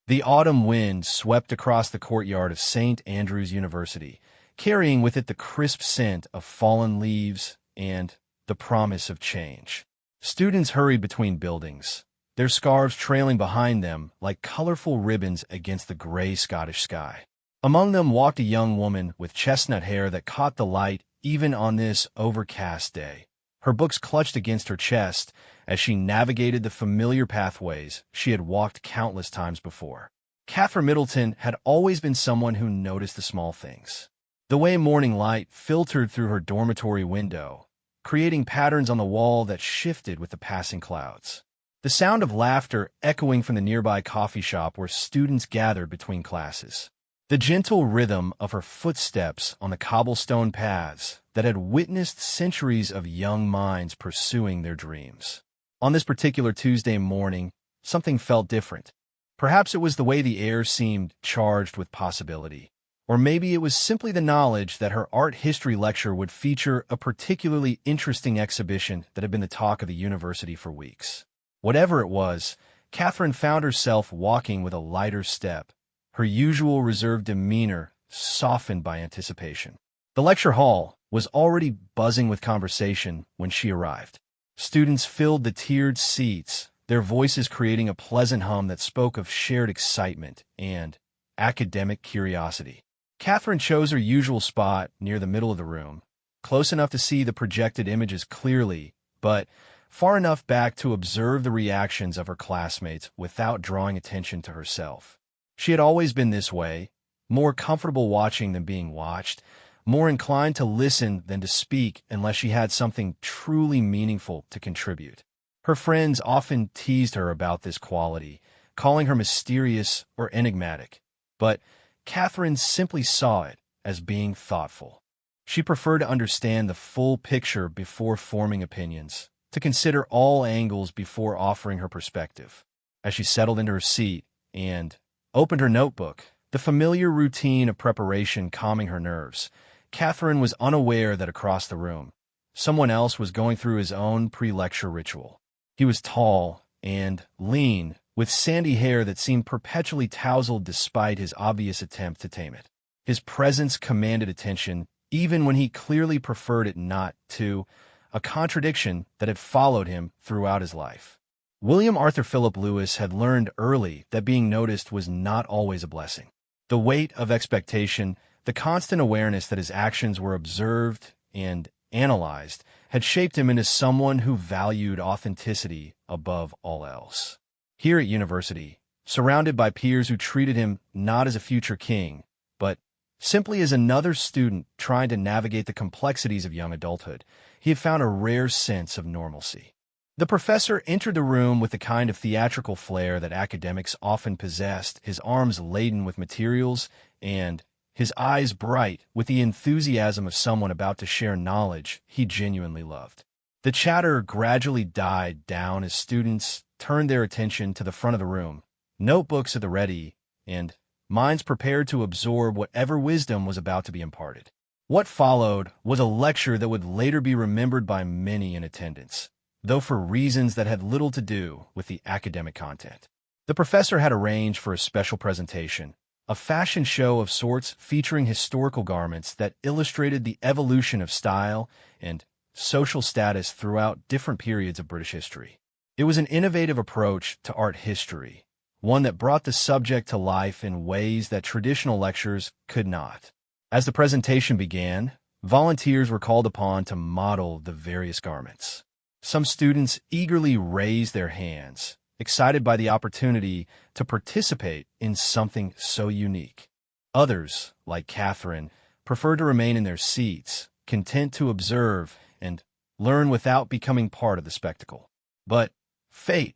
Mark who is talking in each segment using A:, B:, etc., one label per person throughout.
A: The autumn wind swept across the courtyard of St. Andrew's University, carrying with it the crisp scent of fallen leaves and the promise of change. Students hurried between buildings, their scarves trailing behind them like colorful ribbons against the gray Scottish sky. Among them walked a young woman with chestnut hair that caught the light even on this overcast day. Her books clutched against her chest as she navigated the familiar pathways she had walked countless times before. Catherine Middleton had always been someone who noticed the small things. The way morning light filtered through her dormitory window, creating patterns on the wall that shifted with the passing clouds. The sound of laughter echoing from the nearby coffee shop where students gathered between classes. The gentle rhythm of her footsteps on the cobblestone paths that had witnessed centuries of young minds pursuing their dreams. On this particular Tuesday morning, something felt different. Perhaps it was the way the air seemed charged with possibility. Or maybe it was simply the knowledge that her art history lecture would feature a particularly interesting exhibition that had been the talk of the university for weeks. Whatever it was, Catherine found herself walking with a lighter step, her usual reserved demeanor softened by anticipation. The lecture hall was already buzzing with conversation when she arrived. Students filled the tiered seats, their voices creating a pleasant hum that spoke of shared excitement and academic curiosity. Catherine chose her usual spot near the middle of the room, close enough to see the projected images clearly, but far enough back to observe the reactions of her classmates without drawing attention to herself. She had always been this way, more comfortable watching than being watched, more inclined to listen than to speak unless she had something truly meaningful to contribute. Her friends often teased her about this quality, calling her mysterious or enigmatic, but Catherine simply saw it as being thoughtful. She preferred to understand the full picture before forming opinions, to consider all angles before offering her perspective. As she settled into her seat and opened her notebook, the familiar routine of preparation calming her nerves, Catherine was unaware that across the room, someone else was going through his own pre-lecture ritual. He was tall and lean, with sandy hair that seemed perpetually tousled despite his obvious attempt to tame it. His presence commanded attention, even when he clearly preferred it not to, a contradiction that had followed him throughout his life. William Arthur Philip Lewis had learned early that being noticed was not always a blessing. The weight of expectation, the constant awareness that his actions were observed and analyzed, had shaped him into someone who valued authenticity above all else. Here at university, surrounded by peers who treated him not as a future king, but simply as another student trying to navigate the complexities of young adulthood, he had found a rare sense of normalcy. The professor entered the room with the kind of theatrical flair that academics often possessed, his arms laden with materials and his eyes bright with the enthusiasm of someone about to share knowledge he genuinely loved. The chatter gradually died down as students turned their attention to the front of the room, notebooks at the ready, and minds prepared to absorb whatever wisdom was about to be imparted. What followed was a lecture that would later be remembered by many in attendance, though for reasons that had little to do with the academic content. The professor had arranged for a special presentation, a fashion show of sorts featuring historical garments that illustrated the evolution of style and social status throughout different periods of British history. It was an innovative approach to art history, one that brought the subject to life in ways that traditional lectures could not. As the presentation began, volunteers were called upon to model the various garments. Some students eagerly raised their hands, excited by the opportunity to participate in something so unique. Others, like Catherine, preferred to remain in their seats, content to observe and learn without becoming part of the spectacle. But fate,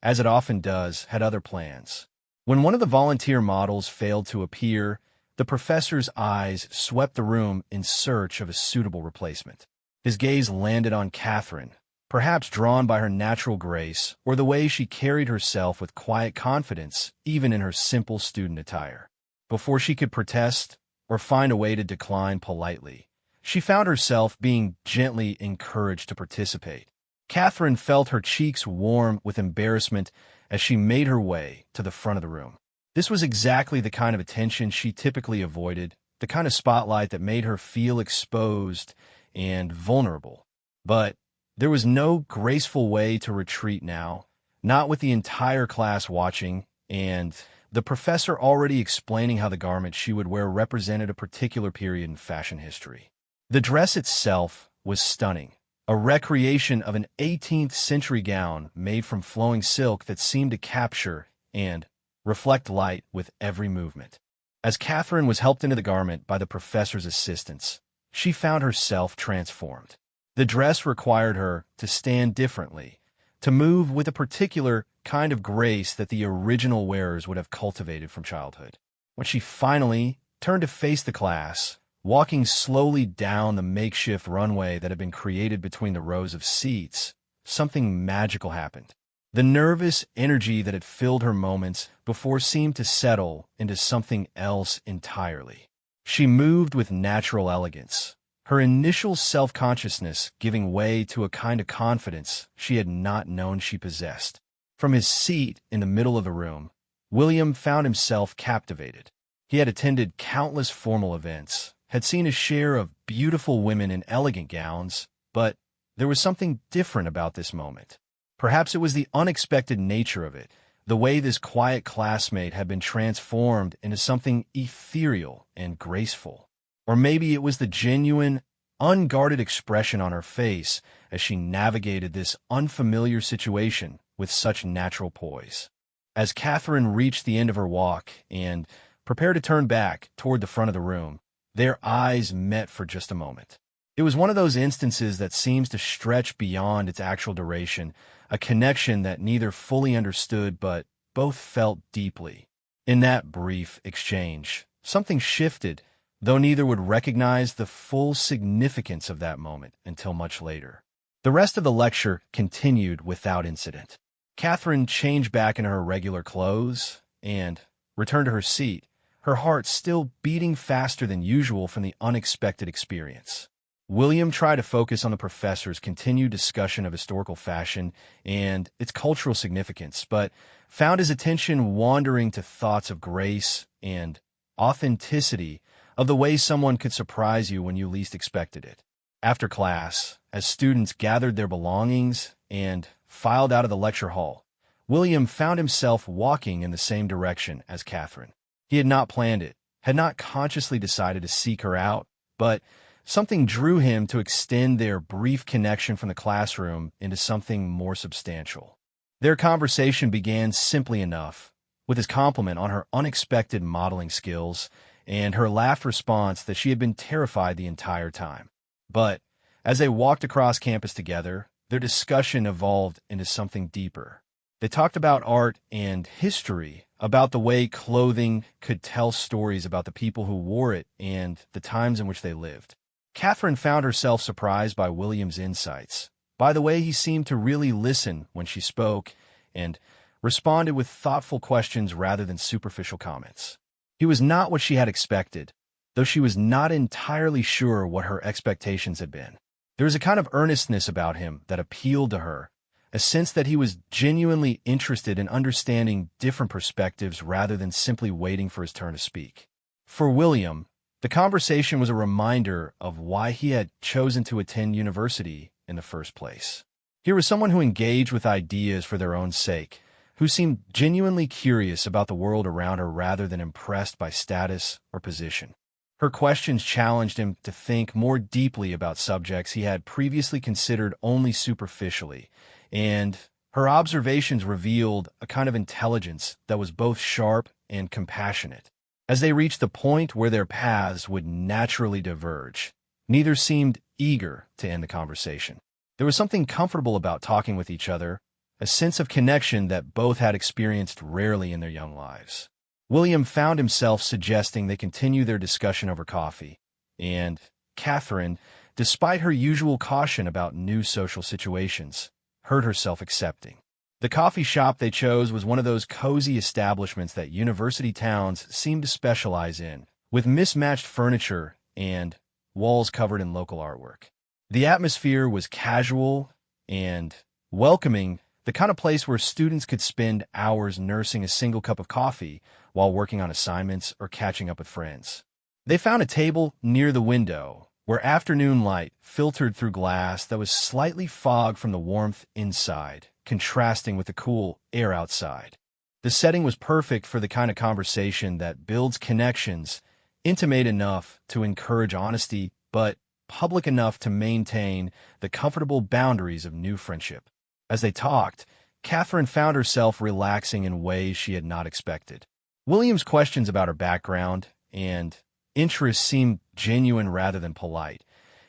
A: as it often does, had other plans. When one of the volunteer models failed to appear, the professor's eyes swept the room in search of a suitable replacement. His gaze landed on Catherine, perhaps drawn by her natural grace or the way she carried herself with quiet confidence even in her simple student attire. Before she could protest or find a way to decline politely, she found herself being gently encouraged to participate. Catherine felt her cheeks warm with embarrassment as she made her way to the front of the room. This was exactly the kind of attention she typically avoided, the kind of spotlight that made her feel exposed and vulnerable. But there was no graceful way to retreat now, not with the entire class watching, and the professor already explaining how the garment she would wear represented a particular period in fashion history. The dress itself was stunning, a recreation of an 18th century gown made from flowing silk that seemed to capture and reflect light with every movement. As Catherine was helped into the garment by the professor's assistants, she found herself transformed. The dress required her to stand differently, to move with a particular kind of grace that the original wearers would have cultivated from childhood. When she finally turned to face the class, walking slowly down the makeshift runway that had been created between the rows of seats, something magical happened. The nervous energy that had filled her moments before seemed to settle into something else entirely. She moved with natural elegance, her initial self-consciousness giving way to a kind of confidence she had not known she possessed. From his seat in the middle of the room, William found himself captivated. He had attended countless formal events, had seen a share of beautiful women in elegant gowns, but there was something different about this moment. Perhaps it was the unexpected nature of it, the way this quiet classmate had been transformed into something ethereal and graceful. Or maybe it was the genuine, unguarded expression on her face as she navigated this unfamiliar situation with such natural poise. As Catherine reached the end of her walk and prepared to turn back toward the front of the room, their eyes met for just a moment. It was one of those instances that seems to stretch beyond its actual duration, a connection that neither fully understood but both felt deeply. In that brief exchange, something shifted, though neither would recognize the full significance of that moment until much later. The rest of the lecture continued without incident. Catherine changed back into her regular clothes and returned to her seat, her heart still beating faster than usual from the unexpected experience. William tried to focus on the professor's continued discussion of historical fashion and its cultural significance, but found his attention wandering to thoughts of grace and authenticity, of the way someone could surprise you when you least expected it. After class, as students gathered their belongings and filed out of the lecture hall, William found himself walking in the same direction as Catherine. He had not planned it, had not consciously decided to seek her out, but something drew him to extend their brief connection from the classroom into something more substantial. Their conversation began simply enough, with his compliment on her unexpected modeling skills and her laughed response that she had been terrified the entire time. But as they walked across campus together, their discussion evolved into something deeper. They talked about art and history, about the way clothing could tell stories about the people who wore it and the times in which they lived. Catherine found herself surprised by William's insights, by the way he seemed to really listen when she spoke and responded with thoughtful questions rather than superficial comments. He was not what she had expected, though she was not entirely sure what her expectations had been. There was a kind of earnestness about him that appealed to her, a sense that he was genuinely interested in understanding different perspectives rather than simply waiting for his turn to speak. For William, the conversation was a reminder of why he had chosen to attend university in the first place. Here was someone who engaged with ideas for their own sake, who seemed genuinely curious about the world around her rather than impressed by status or position. Her questions challenged him to think more deeply about subjects he had previously considered only superficially, and her observations revealed a kind of intelligence that was both sharp and compassionate. As they reached the point where their paths would naturally diverge, neither seemed eager to end the conversation. There was something comfortable about talking with each other, a sense of connection that both had experienced rarely in their young lives. William found himself suggesting they continue their discussion over coffee, and Catherine, despite her usual caution about new social situations, heard herself accepting. The coffee shop they chose was one of those cozy establishments that university towns seem to specialize in, with mismatched furniture and walls covered in local artwork. The atmosphere was casual and welcoming, the kind of place where students could spend hours nursing a single cup of coffee while working on assignments or catching up with friends. They found a table near the window, where afternoon light filtered through glass that was slightly fogged from the warmth inside, contrasting with the cool air outside. The setting was perfect for the kind of conversation that builds connections, intimate enough to encourage honesty, but public enough to maintain the comfortable boundaries of new friendship. As they talked, Catherine found herself relaxing in ways she had not expected. William's questions about her background and interests seemed genuine rather than polite,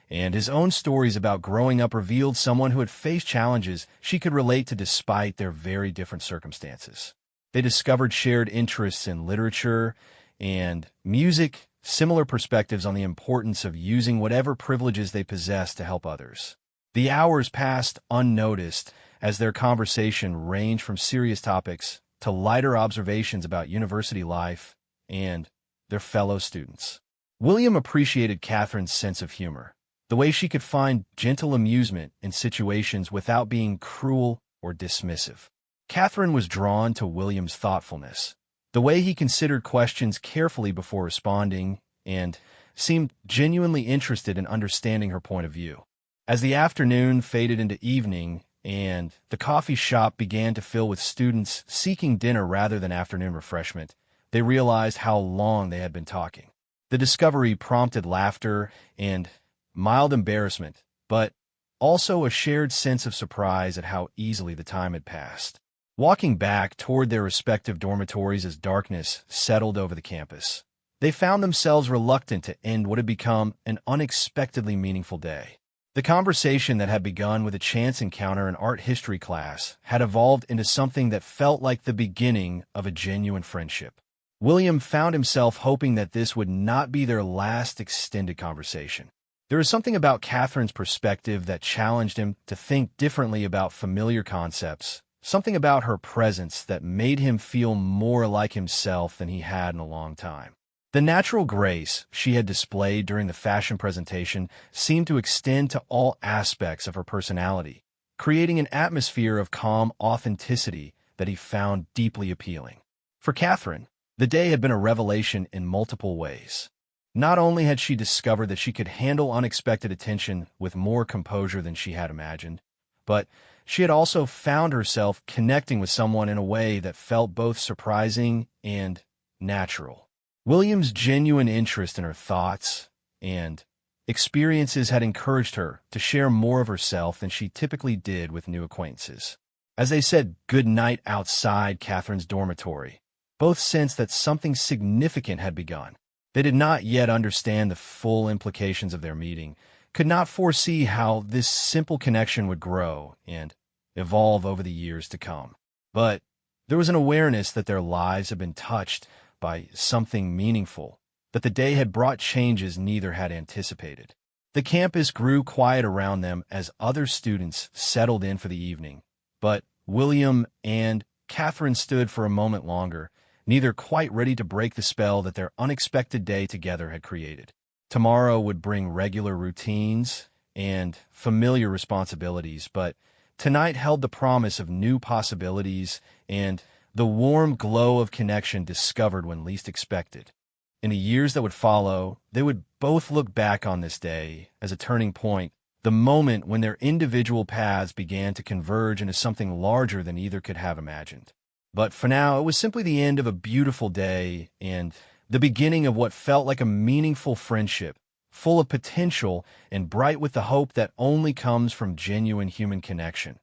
A: and his own stories about growing up revealed someone who had faced challenges she could relate to despite their very different circumstances. They discovered shared interests in literature and music, similar perspectives on the importance of using whatever privileges they possess to help others. The hours passed unnoticed as their conversation ranged from serious topics to lighter observations about university life and their fellow students. William appreciated Catherine's sense of humor, the way she could find gentle amusement in situations without being cruel or dismissive. Catherine was drawn to William's thoughtfulness, the way he considered questions carefully before responding, and seemed genuinely interested in understanding her point of view. As the afternoon faded into evening and the coffee shop began to fill with students seeking dinner rather than afternoon refreshment, they realized how long they had been talking. The discovery prompted laughter and mild embarrassment, but also a shared sense of surprise at how easily the time had passed. Walking back toward their respective dormitories as darkness settled over the campus, they found themselves reluctant to end what had become an unexpectedly meaningful day. The conversation that had begun with a chance encounter in art history class had evolved into something that felt like the beginning of a genuine friendship. William found himself hoping that this would not be their last extended conversation. There was something about Catherine's perspective that challenged him to think differently about familiar concepts, something about her presence that made him feel more like himself than he had in a long time. The natural grace she had displayed during the fashion presentation seemed to extend to all aspects of her personality, creating an atmosphere of calm authenticity that he found deeply appealing. For Catherine, the day had been a revelation in multiple ways. Not only had she discovered that she could handle unexpected attention with more composure than she had imagined, but she had also found herself connecting with someone in a way that felt both surprising and natural. William's genuine interest in her thoughts and experiences had encouraged her to share more of herself than she typically did with new acquaintances. As they said good night outside Catherine's dormitory, both sensed that something significant had begun. They did not yet understand the full implications of their meeting, could not foresee how this simple connection would grow and evolve over the years to come. But there was an awareness that their lives had been touched by something meaningful, that the day had brought changes neither had anticipated. The campus grew quiet around them as other students settled in for the evening, but William and Catherine stood for a moment longer, neither quite ready to break the spell that their unexpected day together had created. Tomorrow would bring regular routines and familiar responsibilities, but tonight held the promise of new possibilities and the warm glow of connection discovered when least expected. In the years that would follow, they would both look back on this day as a turning point, the moment when their individual paths began to converge into something larger than either could have imagined. But for now, it was simply the end of a beautiful day and the beginning of what felt like a meaningful friendship, full of potential and bright with the hope that only comes from genuine human connection.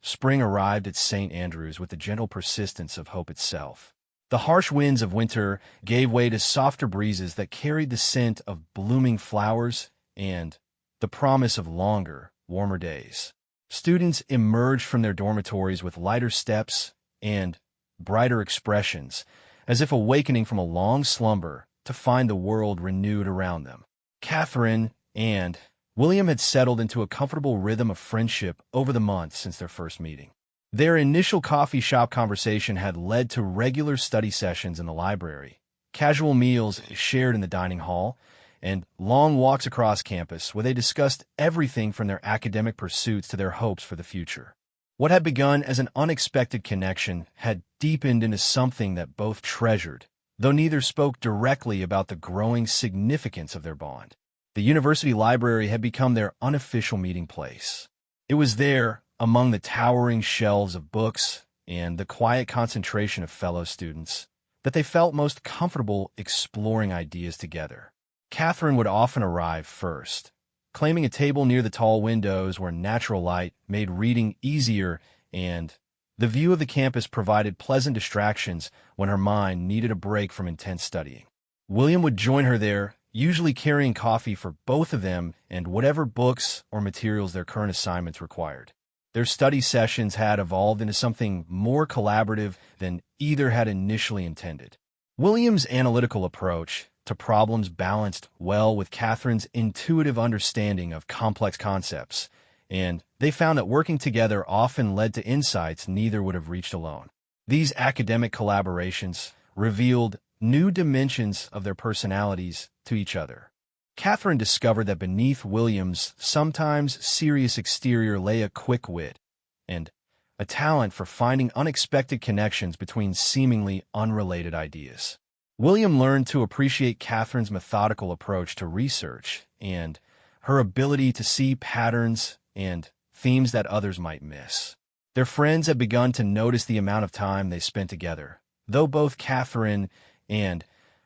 A: Spring arrived at St. Andrews with the gentle persistence of hope itself. The harsh winds of winter gave way to softer breezes that carried the scent of blooming flowers and the promise of longer, warmer days. Students emerged from their dormitories with lighter steps and brighter expressions, as if awakening from a long slumber to find the world renewed around them. Catherine and William had settled into a comfortable rhythm of friendship over the months since their first meeting. Their initial coffee shop conversation had led to regular study sessions in the library, casual meals shared in the dining hall, and long walks across campus where they discussed everything from their academic pursuits to their hopes for the future. What had begun as an unexpected connection had deepened into something that both treasured, though neither spoke directly about the growing significance of their bond. The university library had become their unofficial meeting place. It was there, among the towering shelves of books and the quiet concentration of fellow students, that they felt most comfortable exploring ideas together. Catherine would often arrive first, claiming a table near the tall windows where natural light made reading easier and the view of the campus provided pleasant distractions when her mind needed a break from intense studying. William would join her there, usually carrying coffee for both of them and whatever books or materials their current assignments required. Their study sessions had evolved into something more collaborative than either had initially intended. William's analytical approach to problems balanced well with Catherine's intuitive understanding of complex concepts, and they found that working together often led to insights neither would have reached alone. These academic collaborations revealed new dimensions of their personalities to each other. Catherine discovered that beneath William's sometimes serious exterior lay a quick wit and a talent for finding unexpected connections between seemingly unrelated ideas. William learned to appreciate Catherine's methodical approach to research and her ability to see patterns and themes that others might miss. Their friends had begun to notice the amount of time they spent together, though both Catherine and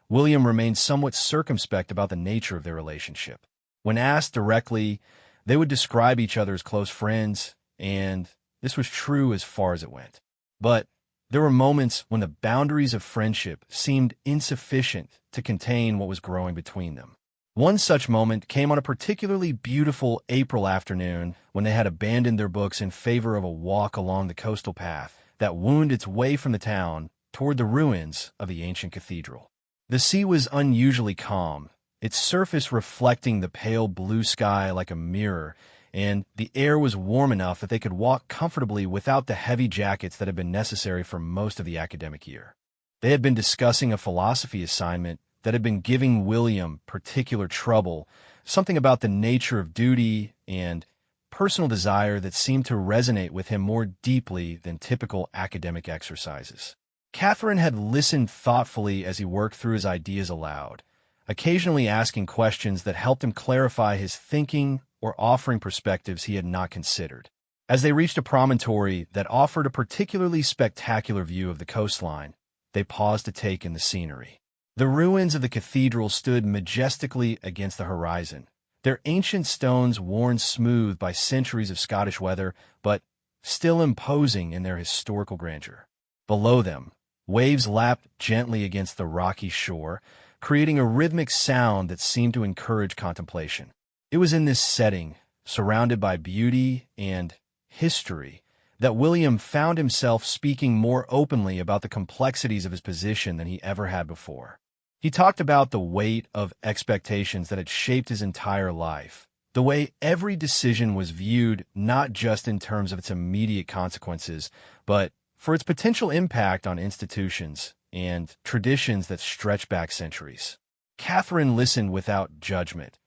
A: William remained somewhat circumspect about the nature of their relationship. When asked directly, they would describe each other as close friends, and this was true as far as it went. But there were moments when the boundaries of friendship seemed insufficient to contain what was growing between them. One such moment came on a particularly beautiful April afternoon when they had abandoned their books in favor of a walk along the coastal path that wound its way from the town toward the ruins of the ancient cathedral. The sea was unusually calm, its surface reflecting the pale blue sky like a mirror, and the air was warm enough that they could walk comfortably without the heavy jackets that had been necessary for most of the academic year. They had been discussing a philosophy assignment that had been giving William particular trouble, something about the nature of duty and personal desire that seemed to resonate with him more deeply than typical academic exercises. Catherine had listened thoughtfully as he worked through his ideas aloud, occasionally asking questions that helped him clarify his thinking or offering perspectives he had not considered. As they reached a promontory that offered a particularly spectacular view of the coastline, they paused to take in the scenery. The ruins of the cathedral stood majestically against the horizon, their ancient stones worn smooth by centuries of Scottish weather, but still imposing in their historical grandeur. Below them, waves lapped gently against the rocky shore, creating a rhythmic sound that seemed to encourage contemplation. It was in this setting, surrounded by beauty and history, that William found himself speaking more openly about the complexities of his position than he ever had before. He talked about the weight of expectations that had shaped his entire life, the way every decision was viewed not just in terms of its immediate consequences, but for its potential impact on institutions and traditions that stretch back centuries. Catherine listened without judgment,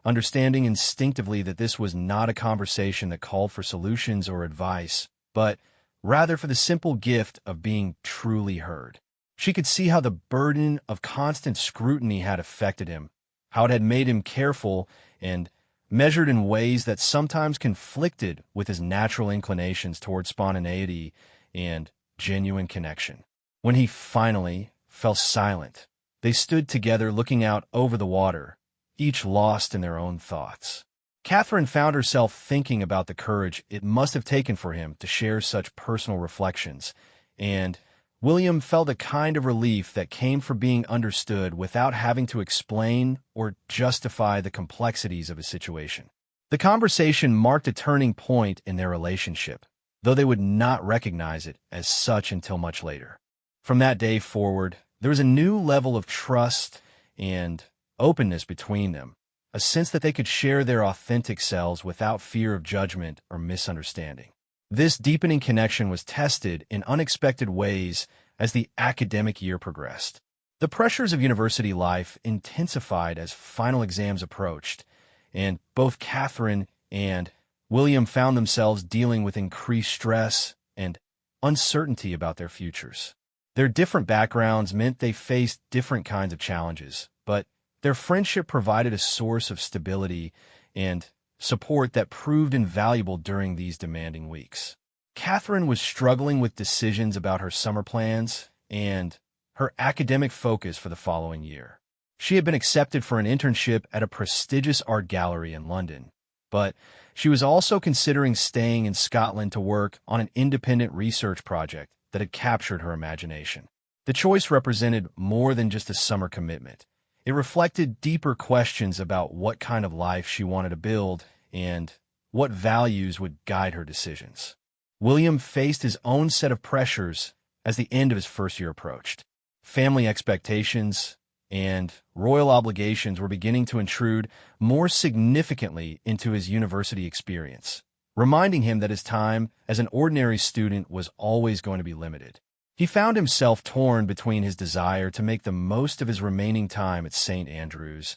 A: understanding instinctively that this was not a conversation that called for solutions or advice, but rather for the simple gift of being truly heard. She could see how the burden of constant scrutiny had affected him, how it had made him careful and measured in ways that sometimes conflicted with his natural inclinations toward spontaneity and genuine connection. When he finally fell silent, they stood together looking out over the water, each lost in their own thoughts. Catherine found herself thinking about the courage it must have taken for him to share such personal reflections, and William felt a kind of relief that came from being understood without having to explain or justify the complexities of his situation. The conversation marked a turning point in their relationship, though they would not recognize it as such until much later. From that day forward, there was a new level of trust and openness between them, a sense that they could share their authentic selves without fear of judgment or misunderstanding. This deepening connection was tested in unexpected ways as the academic year progressed. The pressures of university life intensified as final exams approached, and both Catherine and William found themselves dealing with increased stress and uncertainty about their futures. Their different backgrounds meant they faced different kinds of challenges, but their friendship provided a source of stability and support that proved invaluable during these demanding weeks. Catherine was struggling with decisions about her summer plans and her academic focus for the following year. She had been accepted for an internship at a prestigious art gallery in London, but she was also considering staying in Scotland to work on an independent research project that had captured her imagination. The choice represented more than just a summer commitment. It reflected deeper questions about what kind of life she wanted to build and what values would guide her decisions. William faced his own set of pressures as the end of his first year approached. Family expectations and royal obligations were beginning to intrude more significantly into his university experience, reminding him that his time as an ordinary student was always going to be limited. He found himself torn between his desire to make the most of his remaining time at St. Andrews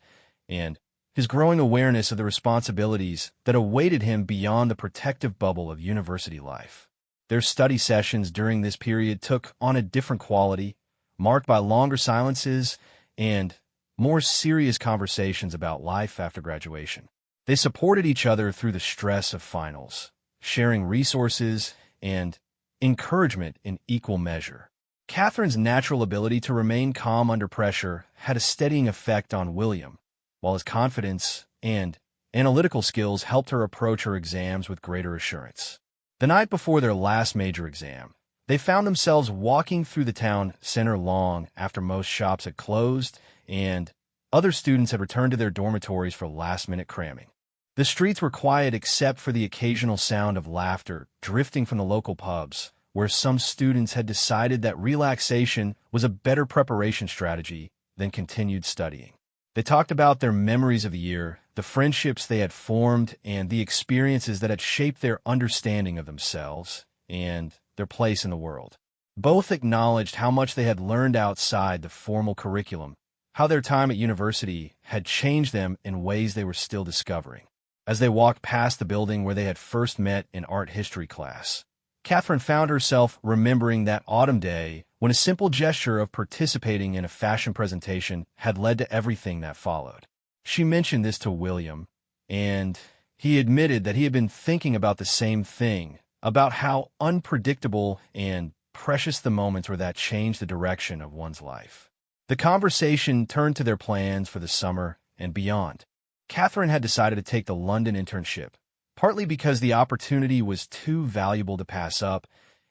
A: and his growing awareness of the responsibilities that awaited him beyond the protective bubble of university life. Their study sessions during this period took on a different quality, marked by longer silences and more serious conversations about life after graduation. They supported each other through the stress of finals, sharing resources and encouragement in equal measure. Catherine's natural ability to remain calm under pressure had a steadying effect on William, while his confidence and analytical skills helped her approach her exams with greater assurance. The night before their last major exam, they found themselves walking through the town center long after most shops had closed and other students had returned to their dormitories for last-minute cramming. The streets were quiet except for the occasional sound of laughter drifting from the local pubs, where some students had decided that relaxation was a better preparation strategy than continued studying. They talked about their memories of the year, the friendships they had formed, and the experiences that had shaped their understanding of themselves and their place in the world. Both acknowledged how much they had learned outside the formal curriculum, how their time at university had changed them in ways they were still discovering. As they walked past the building where they had first met in art history class, Catherine found herself remembering that autumn day when a simple gesture of participating in a fashion presentation had led to everything that followed. She mentioned this to William, and he admitted that he had been thinking about the same thing, about how unpredictable and precious the moments were that changed the direction of one's life. The conversation turned to their plans for the summer and beyond. Catherine had decided to take the London internship, partly because the opportunity was too valuable to pass up,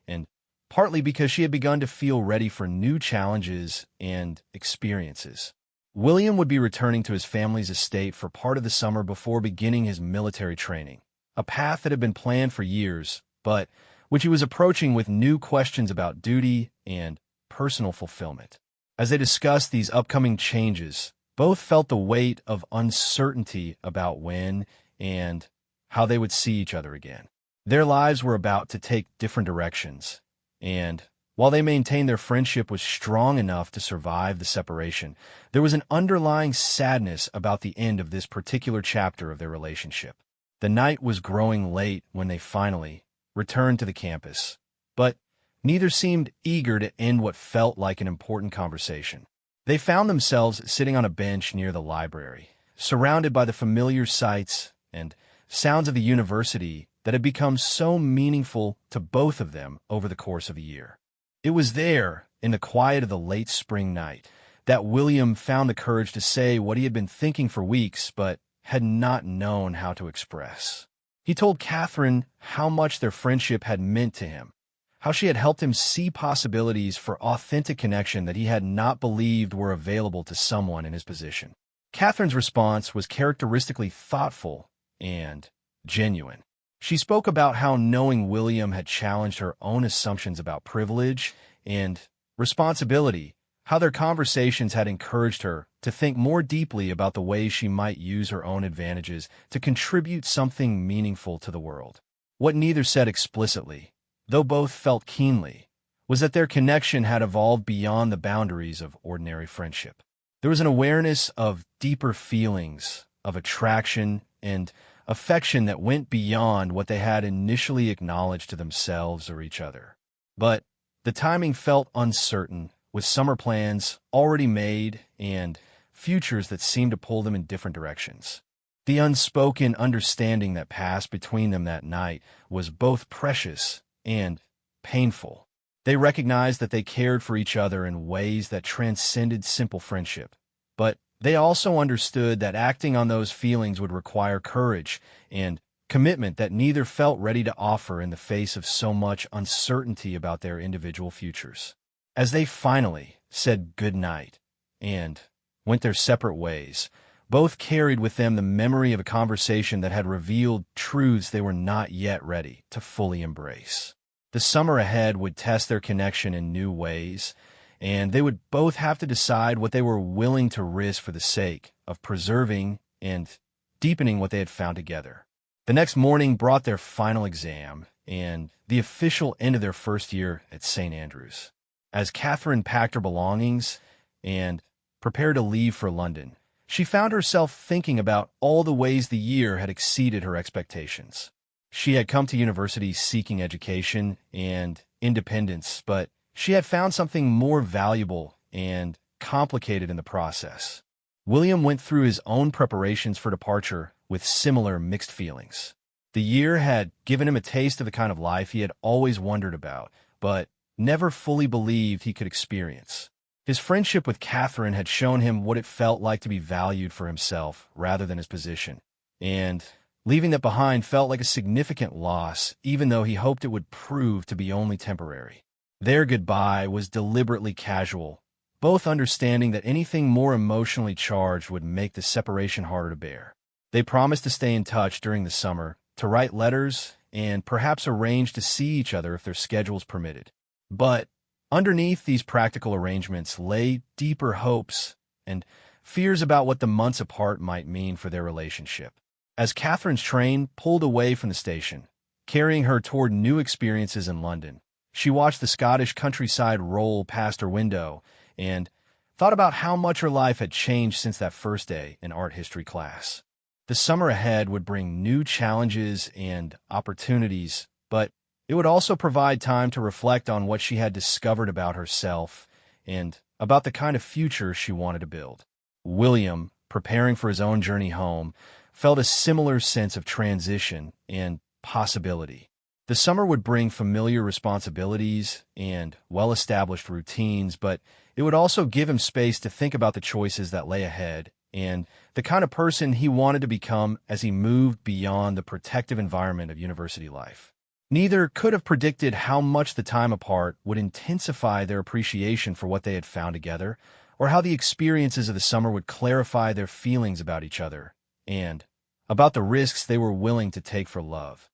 A: and partly because she had begun to feel ready for new challenges and experiences. William would be returning to his family's estate for part of the summer before beginning his military training, a path that had been planned for years, but which he was approaching with new questions about duty and personal fulfillment. As they discussed these upcoming changes, both felt the weight of uncertainty about when and how they would see each other again. Their lives were about to take different directions, and while they maintained their friendship was strong enough to survive the separation, there was an underlying sadness about the end of this particular chapter of their relationship. The night was growing late when they finally returned to the campus, but neither seemed eager to end what felt like an important conversation. They found themselves sitting on a bench near the library, surrounded by the familiar sights and sounds of the university that had become so meaningful to both of them over the course of a year. It was there, in the quiet of the late spring night, that William found the courage to say what he had been thinking for weeks but had not known how to express. He told Catherine how much their friendship had meant to him, how she had helped him see possibilities for authentic connection that he had not believed were available to someone in his position. Catherine's response was characteristically thoughtful and genuine. She spoke about how knowing William had challenged her own assumptions about privilege and responsibility, how their conversations had encouraged her to think more deeply about the ways she might use her own advantages to contribute something meaningful to the world. What neither said explicitly, though both felt keenly, was that their connection had evolved beyond the boundaries of ordinary friendship. There was an awareness of deeper feelings, of attraction, and affection that went beyond what they had initially acknowledged to themselves or each other. But the timing felt uncertain, with summer plans already made and futures that seemed to pull them in different directions. The unspoken understanding that passed between them that night was both precious and painful. They recognized that they cared for each other in ways that transcended simple friendship, but they also understood that acting on those feelings would require courage and commitment that neither felt ready to offer in the face of so much uncertainty about their individual futures. As they finally said goodnight and went their separate ways, both carried with them the memory of a conversation that had revealed truths they were not yet ready to fully embrace. The summer ahead would test their connection in new ways, and they would both have to decide what they were willing to risk for the sake of preserving and deepening what they had found together. The next morning brought their final exam and the official end of their first year at St. Andrews. As Catherine packed her belongings and prepared to leave for London, she found herself thinking about all the ways the year had exceeded her expectations. She had come to university seeking education and independence, but she had found something more valuable and complicated in the process. William went through his own preparations for departure with similar mixed feelings. The year had given him a taste of the kind of life he had always wondered about, but never fully believed he could experience. His friendship with Catherine had shown him what it felt like to be valued for himself rather than his position, and leaving that behind felt like a significant loss, even though he hoped it would prove to be only temporary. Their goodbye was deliberately casual, both understanding that anything more emotionally charged would make the separation harder to bear. They promised to stay in touch during the summer, to write letters, and perhaps arrange to see each other if their schedules permitted. But underneath these practical arrangements lay deeper hopes and fears about what the months apart might mean for their relationship. As Catherine's train pulled away from the station, carrying her toward new experiences in London, she watched the Scottish countryside roll past her window and thought about how much her life had changed since that first day in art history class. The summer ahead would bring new challenges and opportunities, but it would also provide time to reflect on what she had discovered about herself and about the kind of future she wanted to build. William, preparing for his own journey home, felt a similar sense of transition and possibility. The summer would bring familiar responsibilities and well-established routines, but it would also give him space to think about the choices that lay ahead and the kind of person he wanted to become as he moved beyond the protective environment of university life. Neither could have predicted how much the time apart would intensify their appreciation for what they had found together, or how the experiences of the summer would clarify their feelings about each other and about the risks they were willing to take for love.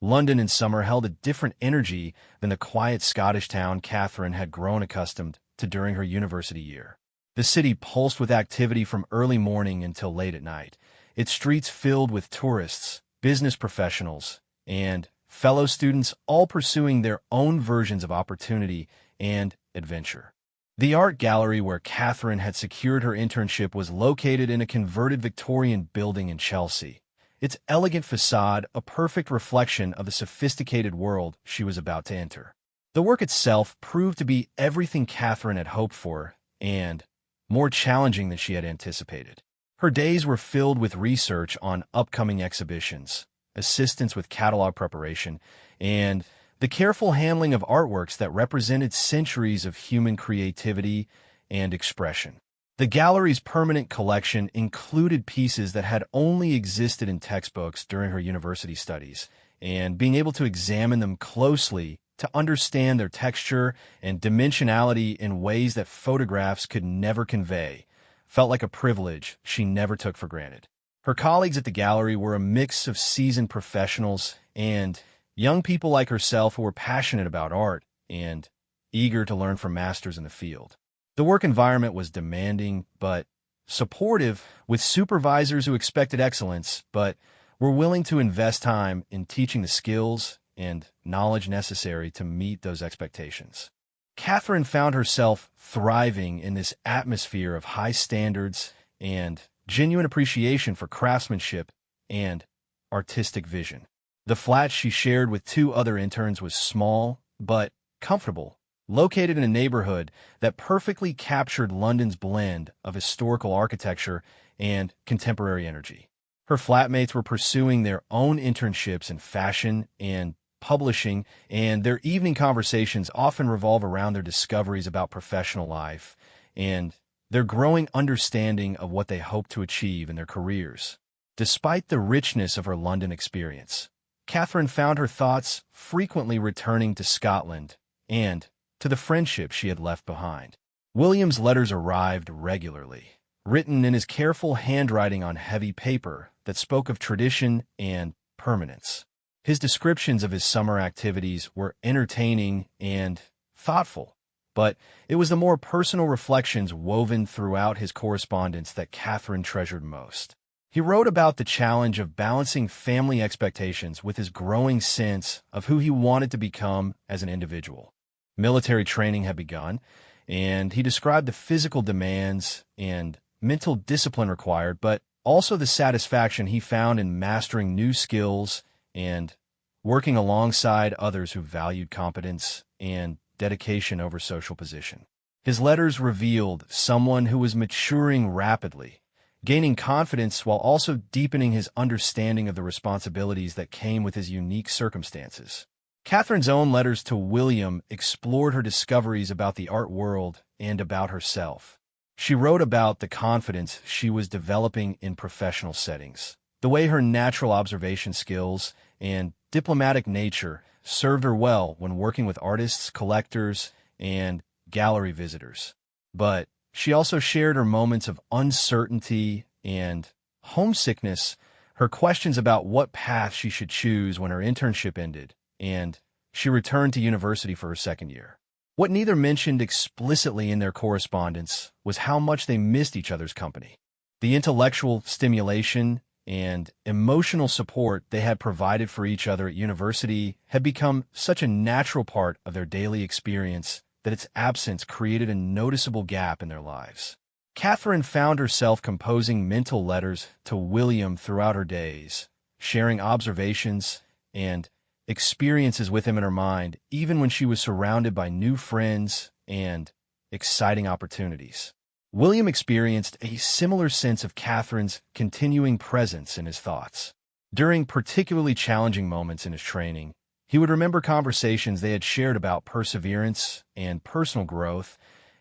A: London in summer held a different energy than the quiet Scottish town Catherine had grown accustomed to during her university year. The city pulsed with activity from early morning until late at night, its streets filled with tourists, business professionals, and fellow students all pursuing their own versions of opportunity and adventure. The art gallery where Catherine had secured her internship was located in a converted Victorian building in Chelsea, its elegant facade a perfect reflection of the sophisticated world she was about to enter. The work itself proved to be everything Catherine had hoped for and more challenging than she had anticipated. Her days were filled with research on upcoming exhibitions, assistance with catalog preparation, and the careful handling of artworks that represented centuries of human creativity and expression. The gallery's permanent collection included pieces that had only existed in textbooks during her university studies, and being able to examine them closely to understand their texture and dimensionality in ways that photographs could never convey felt like a privilege she never took for granted. Her colleagues at the gallery were a mix of seasoned professionals and young people like herself who were passionate about art and eager to learn from masters in the field. The work environment was demanding but supportive, with supervisors who expected excellence but were willing to invest time in teaching the skills and knowledge necessary to meet those expectations. Catherine found herself thriving in this atmosphere of high standards and genuine appreciation for craftsmanship and artistic vision. The flat she shared with two other interns was small, but comfortable, located in a neighborhood that perfectly captured London's blend of historical architecture and contemporary energy. Her flatmates were pursuing their own internships in fashion and publishing, and their evening conversations often revolve around their discoveries about professional life and their growing understanding of what they hope to achieve in their careers. Despite the richness of her London experience, Catherine found her thoughts frequently returning to Scotland and to the friendship she had left behind. William's letters arrived regularly, written in his careful handwriting on heavy paper that spoke of tradition and permanence. His descriptions of his summer activities were entertaining and thoughtful, but it was the more personal reflections woven throughout his correspondence that Catherine treasured most. He wrote about the challenge of balancing family expectations with his growing sense of who he wanted to become as an individual. Military training had begun, and he described the physical demands and mental discipline required, but also the satisfaction he found in mastering new skills and working alongside others who valued competence and dedication over social position. His letters revealed someone who was maturing rapidly, gaining confidence while also deepening his understanding of the responsibilities that came with his unique circumstances. Catherine's own letters to William explored her discoveries about the art world and about herself. She wrote about the confidence she was developing in professional settings, the way her natural observation skills and diplomatic nature served her well when working with artists, collectors, and gallery visitors. But she also shared her moments of uncertainty and homesickness, her questions about what path she should choose when her internship ended, and she returned to university for her second year. What neither mentioned explicitly in their correspondence was how much they missed each other's company. The intellectual stimulation and emotional support they had provided for each other at university had become such a natural part of their daily experience that its absence created a noticeable gap in their lives. Catherine found herself composing mental letters to William throughout her days, sharing observations and experiences with him in her mind, even when she was surrounded by new friends and exciting opportunities. William experienced a similar sense of Catherine's continuing presence in his thoughts. During particularly challenging moments in his training, he would remember conversations they had shared about perseverance and personal growth,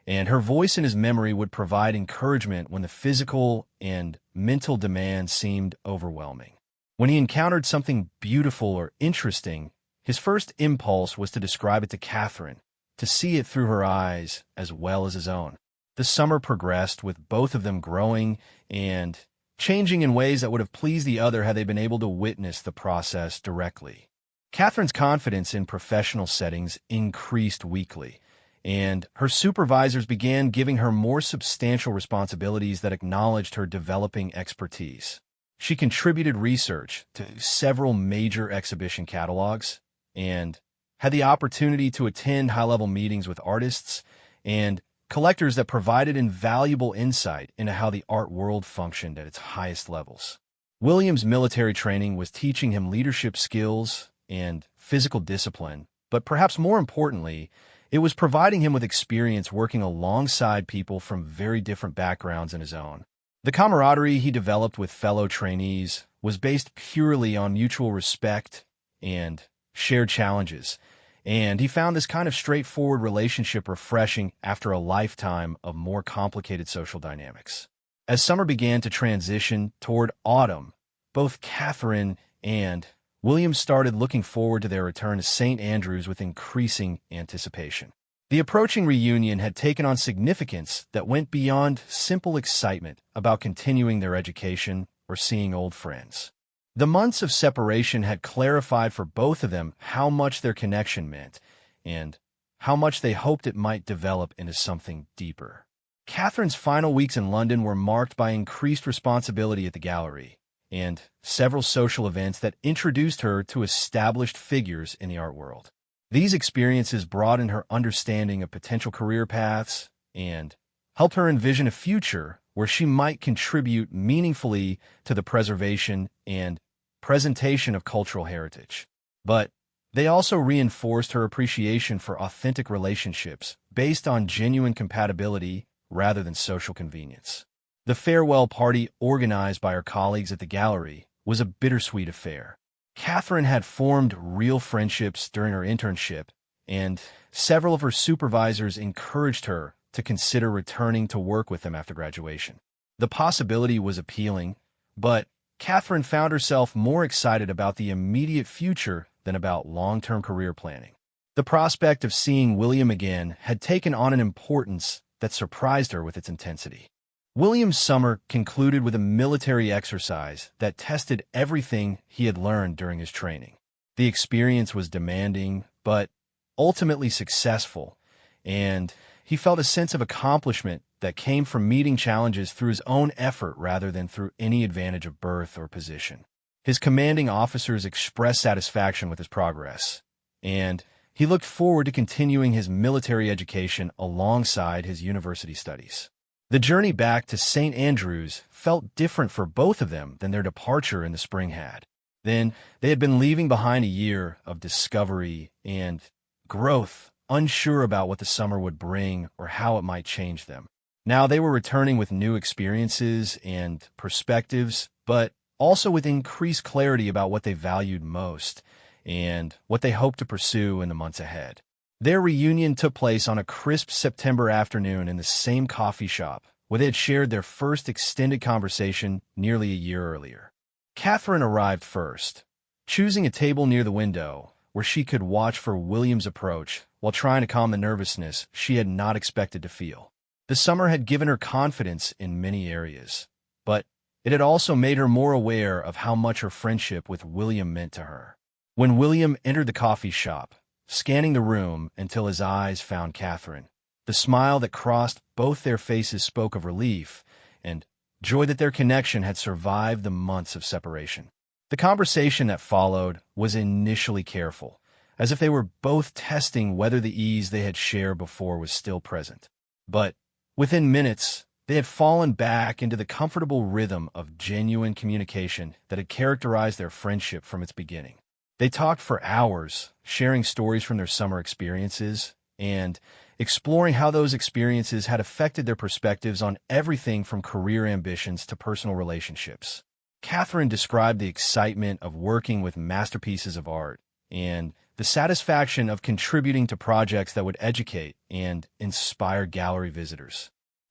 A: and her voice in his memory would provide encouragement when the physical and mental demands seemed overwhelming. When he encountered something beautiful or interesting, his first impulse was to describe it to Catherine, to see it through her eyes as well as his own. The summer progressed, with both of them growing and changing in ways that would have pleased the other had they been able to witness the process directly. Catherine's confidence in professional settings increased weekly, and her supervisors began giving her more substantial responsibilities that acknowledged her developing expertise. She contributed research to several major exhibition catalogs and had the opportunity to attend high-level meetings with artists and collectors that provided invaluable insight into how the art world functioned at its highest levels. William's military training was teaching him leadership skills and physical discipline, but perhaps more importantly, it was providing him with experience working alongside people from very different backgrounds than his own. The camaraderie he developed with fellow trainees was based purely on mutual respect and shared challenges, and he found this kind of straightforward relationship refreshing after a lifetime of more complicated social dynamics. As summer began to transition toward autumn, both Catherine and William started looking forward to their return to St. Andrews with increasing anticipation. The approaching reunion had taken on significance that went beyond simple excitement about continuing their education or seeing old friends. The months of separation had clarified for both of them how much their connection meant and how much they hoped it might develop into something deeper. Catherine's final weeks in London were marked by increased responsibility at the gallery and several social events that introduced her to established figures in the art world. These experiences broadened her understanding of potential career paths and helped her envision a future where she might contribute meaningfully to the preservation and presentation of cultural heritage. But they also reinforced her appreciation for authentic relationships based on genuine compatibility rather than social convenience. The farewell party organized by her colleagues at the gallery was a bittersweet affair. Catherine had formed real friendships during her internship, and several of her supervisors encouraged her to consider returning to work with them after graduation. The possibility was appealing, but Catherine found herself more excited about the immediate future than about long-term career planning. The prospect of seeing William again had taken on an importance that surprised her with its intensity. William's summer concluded with a military exercise that tested everything he had learned during his training. The experience was demanding, but ultimately successful, and he felt a sense of accomplishment that came from meeting challenges through his own effort rather than through any advantage of birth or position. His commanding officers expressed satisfaction with his progress, and he looked forward to continuing his military education alongside his university studies. The journey back to St. Andrews felt different for both of them than their departure in the spring had. Then, they had been leaving behind a year of discovery and growth, unsure about what the summer would bring or how it might change them. Now they were returning with new experiences and perspectives, but also with increased clarity about what they valued most and what they hoped to pursue in the months ahead. Their reunion took place on a crisp September afternoon in the same coffee shop where they had shared their first extended conversation nearly a year earlier. Catherine arrived first, choosing a table near the window where she could watch for William's approach while trying to calm the nervousness she had not expected to feel. The summer had given her confidence in many areas, but it had also made her more aware of how much her friendship with William meant to her. When William entered the coffee shop, scanning the room until his eyes found Catherine, the smile that crossed both their faces spoke of relief and joy that their connection had survived the months of separation. The conversation that followed was initially careful, as if they were both testing whether the ease they had shared before was still present. But within minutes, they had fallen back into the comfortable rhythm of genuine communication that had characterized their friendship from its beginning. They talked for hours, sharing stories from their summer experiences and exploring how those experiences had affected their perspectives on everything from career ambitions to personal relationships. Catherine described the excitement of working with masterpieces of art and the satisfaction of contributing to projects that would educate and inspire gallery visitors.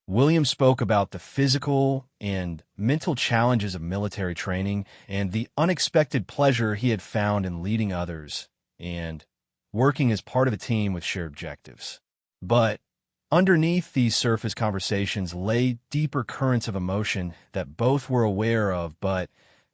A: William spoke about the physical and mental challenges of military training and the unexpected pleasure he had found in leading others and working as part of a team with shared objectives. But underneath these surface conversations lay deeper currents of emotion that both were aware of but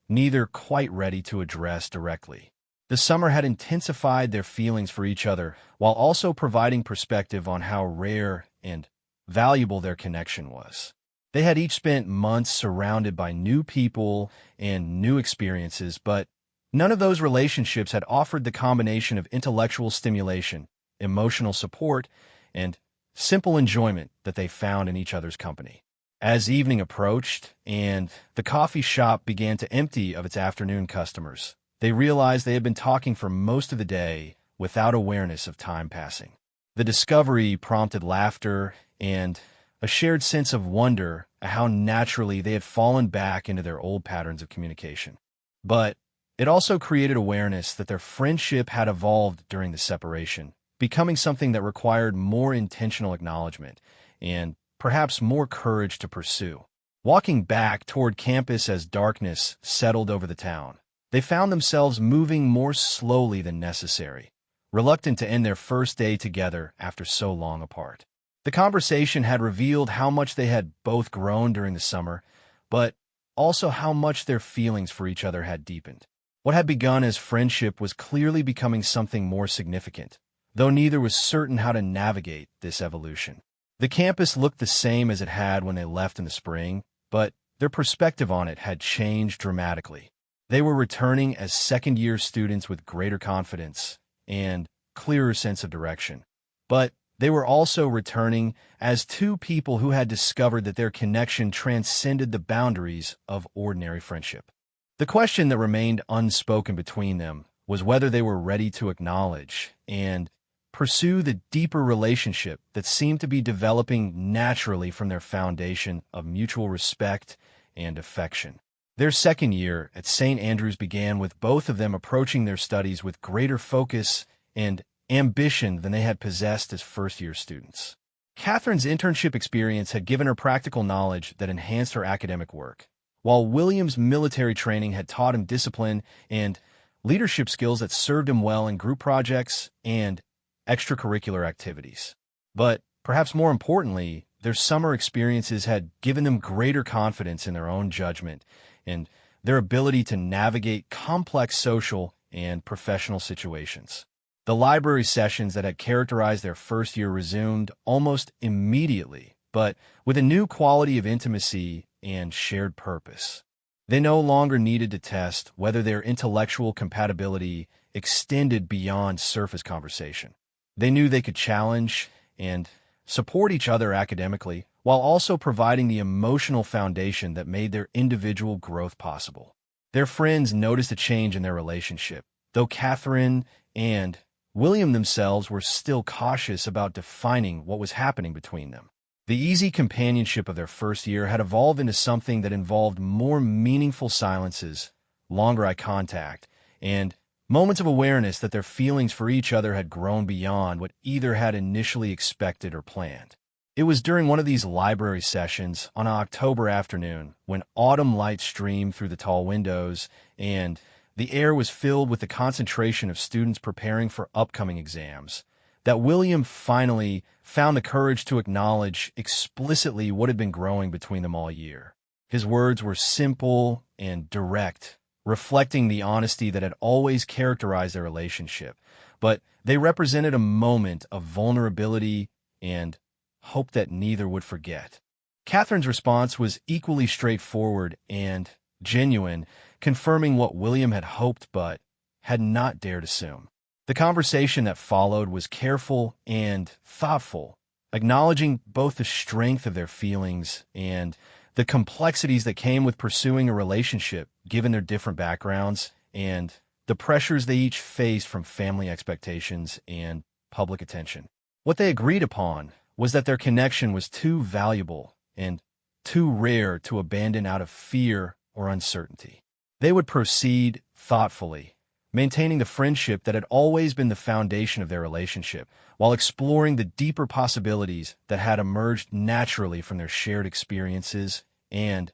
A: neither quite ready to address directly. The summer had intensified their feelings for each other while also providing perspective on how rare and valuable their connection was. They had each spent months surrounded by new people and new experiences, but none of those relationships had offered the combination of intellectual stimulation, emotional support, and simple enjoyment that they found in each other's company. As evening approached and the coffee shop began to empty of its afternoon customers, they realized they had been talking for most of the day without awareness of time passing. The discovery prompted laughter and a shared sense of wonder at how naturally they had fallen back into their old patterns of communication. But it also created awareness that their friendship had evolved during the separation, becoming something that required more intentional acknowledgement and perhaps more courage to pursue. Walking back toward campus as darkness settled over the town, they found themselves moving more slowly than necessary, reluctant to end their first day together after so long apart. The conversation had revealed how much they had both grown during the summer, but also how much their feelings for each other had deepened. What had begun as friendship was clearly becoming something more significant, though neither was certain how to navigate this evolution. The campus looked the same as it had when they left in the spring, but their perspective on it had changed dramatically. They were returning as second-year students with greater confidence and clearer sense of direction. But they were also returning as two people who had discovered that their connection transcended the boundaries of ordinary friendship. The question that remained unspoken between them was whether they were ready to acknowledge and pursue the deeper relationship that seemed to be developing naturally from their foundation of mutual respect and affection. Their second year at St. Andrews began with both of them approaching their studies with greater focus and ambition than they had possessed as first-year students. Catherine's internship experience had given her practical knowledge that enhanced her academic work, while William's military training had taught him discipline and leadership skills that served him well in group projects and extracurricular activities. But perhaps more importantly, their summer experiences had given them greater confidence in their own judgment and their ability to navigate complex social and professional situations. The library sessions that had characterized their first year resumed almost immediately, but with a new quality of intimacy and shared purpose. They no longer needed to test whether their intellectual compatibility extended beyond surface conversation. They knew they could challenge and support each other academically, while also providing the emotional foundation that made their individual growth possible. Their friends noticed a change in their relationship, though Catherine and William themselves were still cautious about defining what was happening between them. The easy companionship of their first year had evolved into something that involved more meaningful silences, longer eye contact, and moments of awareness that their feelings for each other had grown beyond what either had initially expected or planned. It was during one of these library sessions on an October afternoon, when autumn light streamed through the tall windows and the air was filled with the concentration of students preparing for upcoming exams, that William finally found the courage to acknowledge explicitly what had been growing between them all year. His words were simple and direct, reflecting the honesty that had always characterized their relationship, but they represented a moment of vulnerability and hope that neither would forget. Catherine's response was equally straightforward and genuine, confirming what William had hoped but had not dared assume. The conversation that followed was careful and thoughtful, acknowledging both the strength of their feelings and the complexities that came with pursuing a relationship, given their different backgrounds and the pressures they each faced from family expectations and public attention. What they agreed upon was that their connection was too valuable and too rare to abandon out of fear or uncertainty. They would proceed thoughtfully, maintaining the friendship that had always been the foundation of their relationship, while exploring the deeper possibilities that had emerged naturally from their shared experiences and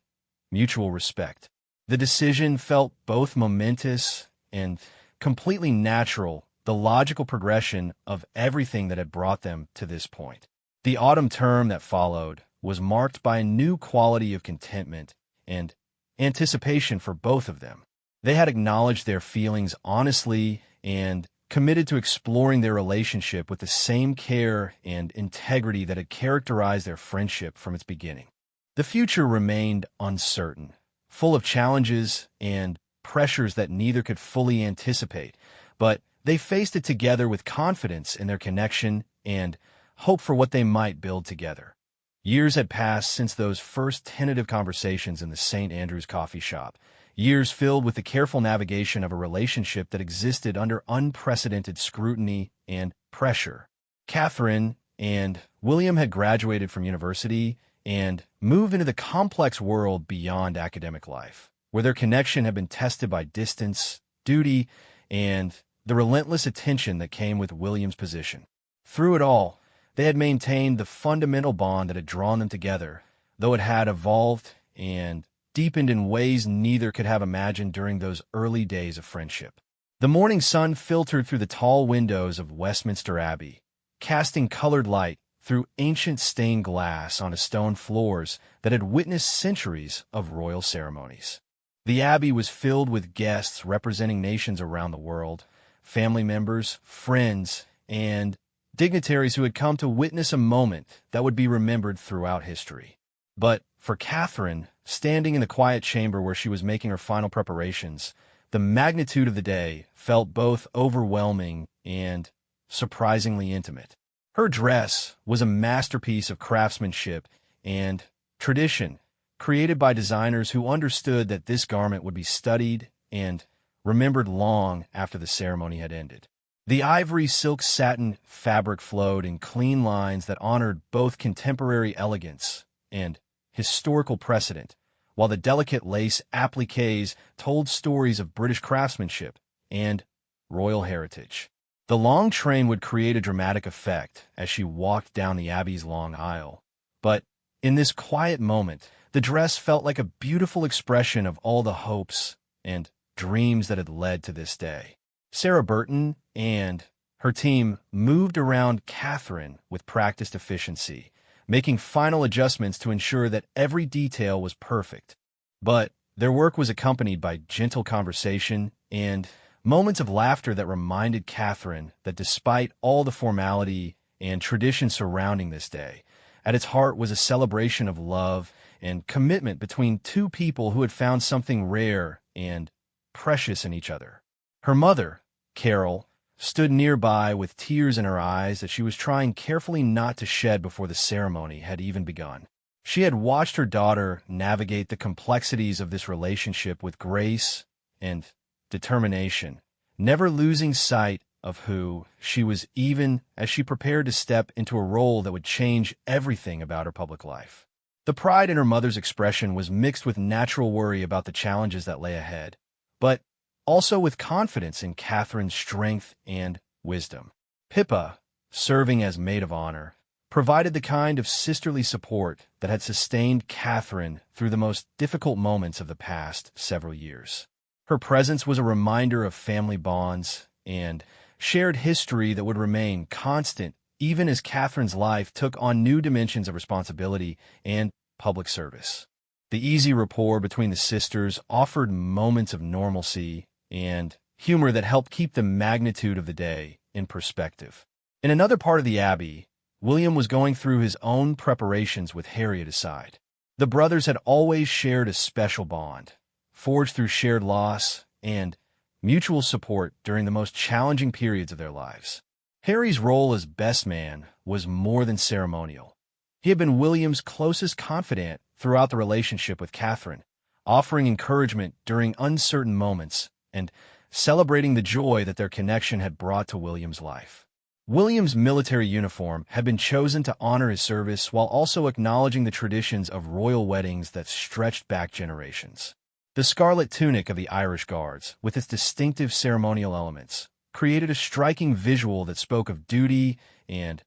A: mutual respect. The decision felt both momentous and completely natural, the logical progression of everything that had brought them to this point. The autumn term that followed was marked by a new quality of contentment and anticipation for both of them. They had acknowledged their feelings honestly and committed to exploring their relationship with the same care and integrity that had characterized their friendship from its beginning. The future remained uncertain, full of challenges and pressures that neither could fully anticipate, but they faced it together with confidence in their connection and hope for what they might build together. Years had passed since those first tentative conversations in the St. Andrews coffee shop, years filled with the careful navigation of a relationship that existed under unprecedented scrutiny and pressure. Catherine and William had graduated from university and moved into the complex world beyond academic life, where their connection had been tested by distance, duty, and the relentless attention that came with William's position. Through it all, they had maintained the fundamental bond that had drawn them together, though it had evolved and deepened in ways neither could have imagined during those early days of friendship. The morning sun filtered through the tall windows of Westminster Abbey, casting colored light through ancient stained glass onto stone floors that had witnessed centuries of royal ceremonies. The Abbey was filled with guests representing nations around the world, family members, friends, and dignitaries who had come to witness a moment that would be remembered throughout history. But for Catherine, standing in the quiet chamber where she was making her final preparations, the magnitude of the day felt both overwhelming and surprisingly intimate. Her dress was a masterpiece of craftsmanship and tradition, created by designers who understood that this garment would be studied and remembered long after the ceremony had ended. The ivory silk satin fabric flowed in clean lines that honored both contemporary elegance and historical precedent, while the delicate lace appliques told stories of British craftsmanship and royal heritage. The long train would create a dramatic effect as she walked down the Abbey's long aisle. But in this quiet moment, the dress felt like a beautiful expression of all the hopes and dreams that had led to this day. Sarah Burton and her team moved around Catherine with practiced efficiency, making final adjustments to ensure that every detail was perfect. But their work was accompanied by gentle conversation and moments of laughter that reminded Catherine that despite all the formality and tradition surrounding this day, at its heart was a celebration of love and commitment between two people who had found something rare and precious in each other. Her mother, Carol, stood nearby with tears in her eyes that she was trying carefully not to shed before the ceremony had even begun. She had watched her daughter navigate the complexities of this relationship with grace and determination, never losing sight of who she was even as she prepared to step into a role that would change everything about her public life. The pride in her mother's expression was mixed with natural worry about the challenges that lay ahead, but also with confidence in Catherine's strength and wisdom. Pippa, serving as maid of honor, provided the kind of sisterly support that had sustained Catherine through the most difficult moments of the past several years. Her presence was a reminder of family bonds and shared history that would remain constant even as Catherine's life took on new dimensions of responsibility and public service. The easy rapport between the sisters offered moments of normalcy and humor that helped keep the magnitude of the day in perspective. In another part of the Abbey, William was going through his own preparations with Harry at his side. The brothers had always shared a special bond, forged through shared loss and mutual support during the most challenging periods of their lives. Harry's role as best man was more than ceremonial. He had been William's closest confidant throughout the relationship with Catherine, offering encouragement during uncertain moments and celebrating the joy that their connection had brought to William's life. William's military uniform had been chosen to honor his service while also acknowledging the traditions of royal weddings that stretched back generations. The scarlet tunic of the Irish Guards, with its distinctive ceremonial elements, created a striking visual that spoke of duty and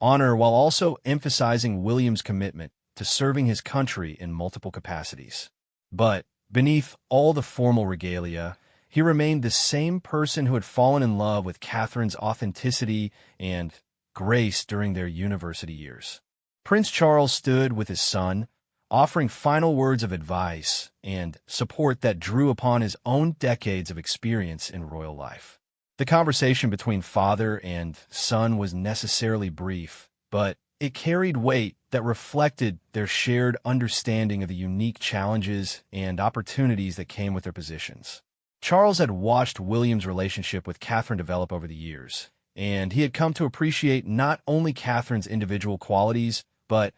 A: honor while also emphasizing William's commitment to serving his country in multiple capacities. But beneath all the formal regalia, he remained the same person who had fallen in love with Catherine's authenticity and grace during their university years. Prince Charles stood with his son, offering final words of advice and support that drew upon his own decades of experience in royal life. The conversation between father and son was necessarily brief, but it carried weight that reflected their shared understanding of the unique challenges and opportunities that came with their positions. Charles had watched William's relationship with Catherine develop over the years, and he had come to appreciate not only Catherine's individual qualities, but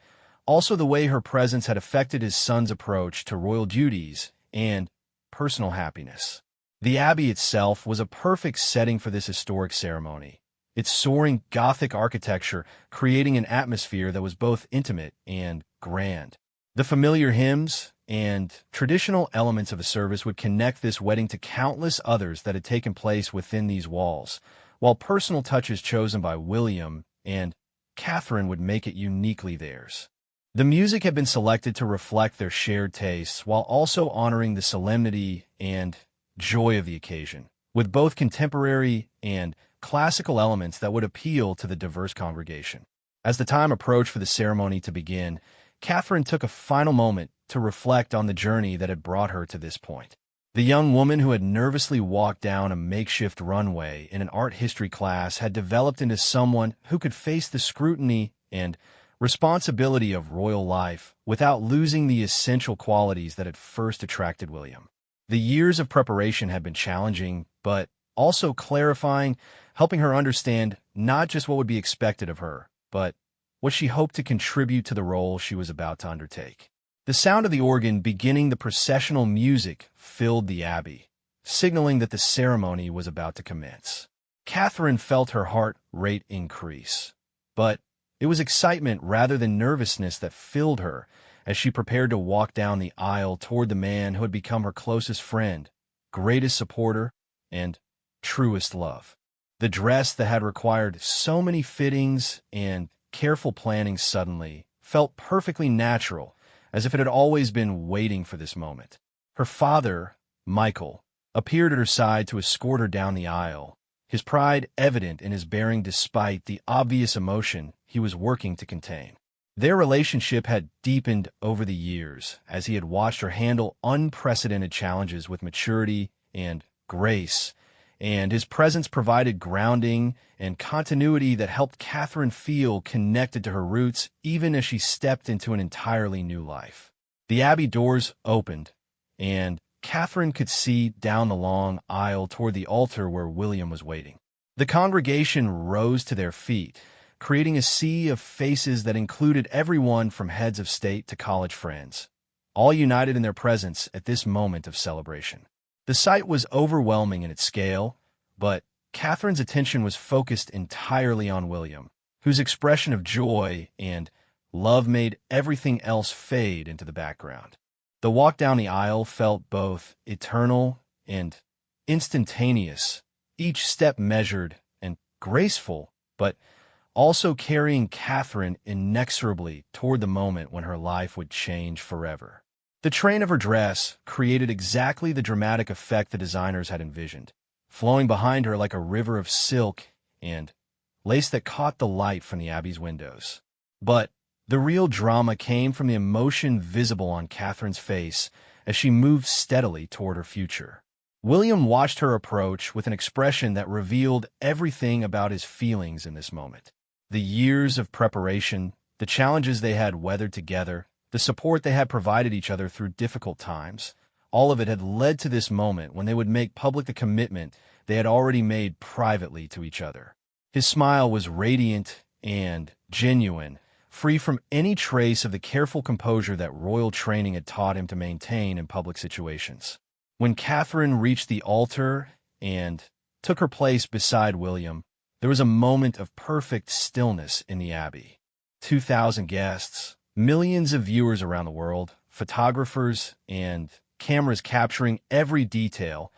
A: also the way her presence had affected his son's approach to royal duties and personal happiness. The Abbey itself was a perfect setting for this historic ceremony, its soaring Gothic architecture creating an atmosphere that was both intimate and grand. The familiar hymns and traditional elements of the service would connect this wedding to countless others that had taken place within these walls, while personal touches chosen by William and Catherine would make it uniquely theirs. The music had been selected to reflect their shared tastes while also honoring the solemnity and joy of the occasion, with both contemporary and classical elements that would appeal to the diverse congregation. As the time approached for the ceremony to begin, Catherine took a final moment to reflect on the journey that had brought her to this point. The young woman who had nervously walked down a makeshift runway in an art history class had developed into someone who could face the scrutiny and responsibility of royal life without losing the essential qualities that had first attracted William. The years of preparation had been challenging, but also clarifying, helping her understand not just what would be expected of her, but what she hoped to contribute to the role she was about to undertake. The sound of the organ beginning the processional music filled the abbey, signaling that the ceremony was about to commence. Catherine felt her heart rate increase, but it was excitement rather than nervousness that filled her as she prepared to walk down the aisle toward the man who had become her closest friend, greatest supporter, and truest love. The dress that had required so many fittings and careful planning suddenly felt perfectly natural, as if it had always been waiting for this moment. Her father, Michael, appeared at her side to escort her down the aisle, his pride evident in his bearing despite the obvious emotion he was working to contain. Their relationship had deepened over the years as he had watched her handle unprecedented challenges with maturity and grace, and his presence provided grounding and continuity that helped Catherine feel connected to her roots even as she stepped into an entirely new life. The abbey doors opened, and Catherine could see down the long aisle toward the altar where William was waiting. The congregation rose to their feet, creating a sea of faces that included everyone from heads of state to college friends, all united in their presence at this moment of celebration. The sight was overwhelming in its scale, but Catherine's attention was focused entirely on William, whose expression of joy and love made everything else fade into the background. The walk down the aisle felt both eternal and instantaneous, each step measured and graceful, but also carrying Catherine inexorably toward the moment when her life would change forever. The train of her dress created exactly the dramatic effect the designers had envisioned, flowing behind her like a river of silk and lace that caught the light from the abbey's windows. But the real drama came from the emotion visible on Catherine's face as she moved steadily toward her future. William watched her approach with an expression that revealed everything about his feelings in this moment. The years of preparation, the challenges they had weathered together, the support they had provided each other through difficult times, all of it had led to this moment when they would make public the commitment they had already made privately to each other. His smile was radiant and genuine, free from any trace of the careful composure that royal training had taught him to maintain in public situations. When Catherine reached the altar and took her place beside William, there was a moment of perfect stillness in the abbey. 2,000 guests, millions of viewers around the world, photographers, and cameras capturing every detail,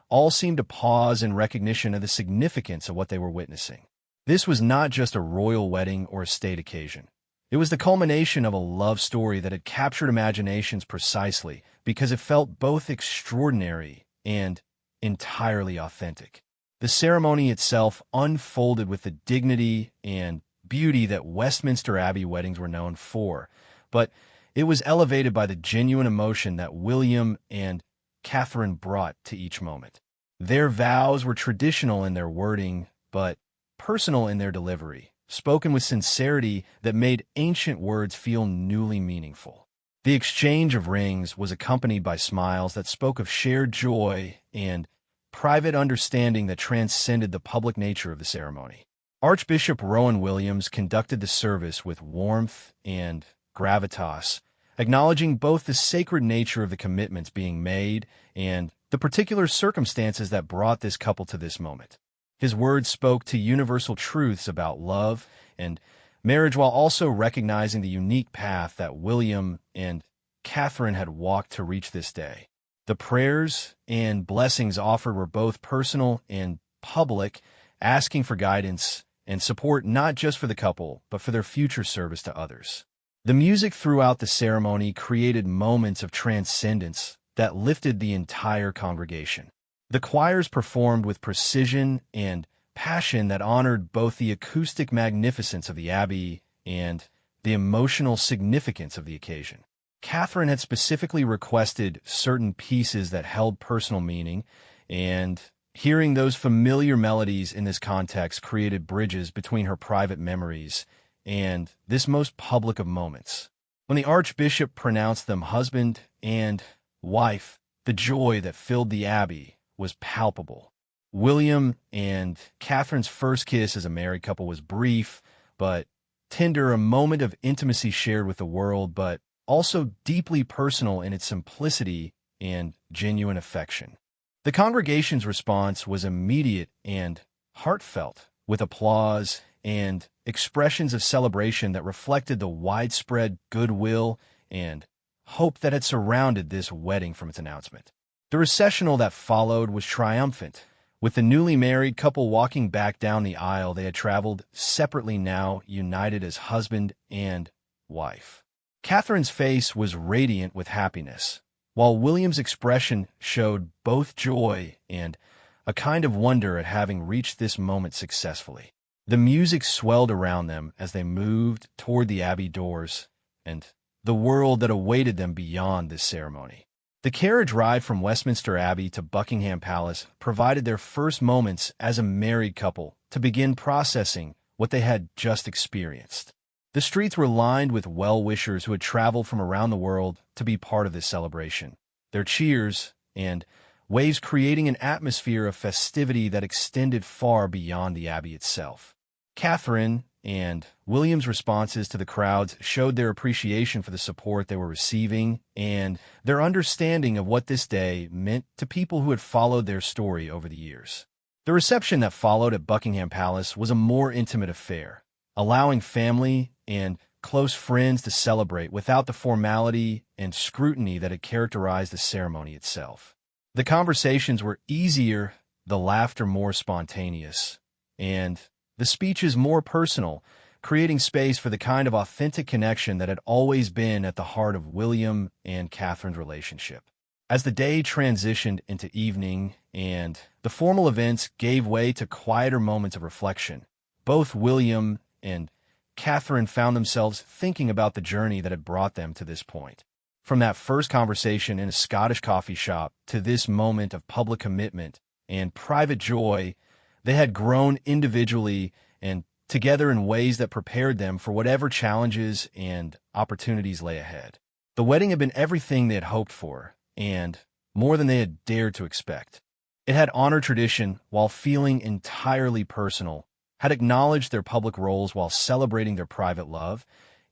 A: all seemed to pause in recognition of the significance of what they were witnessing. This was not just a royal wedding or a state occasion. It was the culmination of a love story that had captured imaginations precisely because it felt both extraordinary and entirely authentic. The ceremony itself unfolded with the dignity and beauty that Westminster Abbey weddings were known for, but it was elevated by the genuine emotion that William and Catherine brought to each moment. Their vows were traditional in their wording, but personal in their delivery, spoken with sincerity that made ancient words feel newly meaningful. The exchange of rings was accompanied by smiles that spoke of shared joy and private understanding that transcended the public nature of the ceremony. Archbishop Rowan Williams conducted the service with warmth and gravitas, acknowledging both the sacred nature of the commitments being made and the particular circumstances that brought this couple to this moment. His words spoke to universal truths about love and marriage while also recognizing the unique path that William and Catherine had walked to reach this day. The prayers and blessings offered were both personal and public, asking for guidance and support not just for the couple, but for their future service to others. The music throughout the ceremony created moments of transcendence that lifted the entire congregation. The choirs performed with precision and passion that honored both the acoustic magnificence of the abbey and the emotional significance of the occasion. Catherine had specifically requested certain pieces that held personal meaning, and hearing those familiar melodies in this context created bridges between her private memories and this most public of moments. When the Archbishop pronounced them husband and wife, the joy that filled the abbey was palpable. William and Catherine's first kiss as a married couple was brief, but tender, a moment of intimacy shared with the world, but also deeply personal in its simplicity and genuine affection. The congregation's response was immediate and heartfelt, with applause and expressions of celebration that reflected the widespread goodwill and hope that had surrounded this wedding from its announcement. The recessional that followed was triumphant, with the newly married couple walking back down the aisle they had traveled separately, now united as husband and wife. Catherine's face was radiant with happiness, while William's expression showed both joy and a kind of wonder at having reached this moment successfully. The music swelled around them as they moved toward the abbey doors and the world that awaited them beyond this ceremony. The carriage ride from Westminster Abbey to Buckingham Palace provided their first moments as a married couple to begin processing what they had just experienced. The streets were lined with well-wishers who had traveled from around the world to be part of this celebration, their cheers and waves creating an atmosphere of festivity that extended far beyond the abbey itself. Catherine and William's responses to the crowds showed their appreciation for the support they were receiving and their understanding of what this day meant to people who had followed their story over the years. The reception that followed at Buckingham Palace was a more intimate affair, allowing family and close friends to celebrate without the formality and scrutiny that had characterized the ceremony itself. The conversations were easier, the laughter more spontaneous, and the speeches more personal, creating space for the kind of authentic connection that had always been at the heart of William and Catherine's relationship. As the day transitioned into evening and the formal events gave way to quieter moments of reflection, both William and Catherine found themselves thinking about the journey that had brought them to this point. From that first conversation in a Scottish coffee shop to this moment of public commitment and private joy, they had grown individually and together in ways that prepared them for whatever challenges and opportunities lay ahead. The wedding had been everything they had hoped for, and more than they had dared to expect. It had honored tradition while feeling entirely personal, had acknowledged their public roles while celebrating their private love,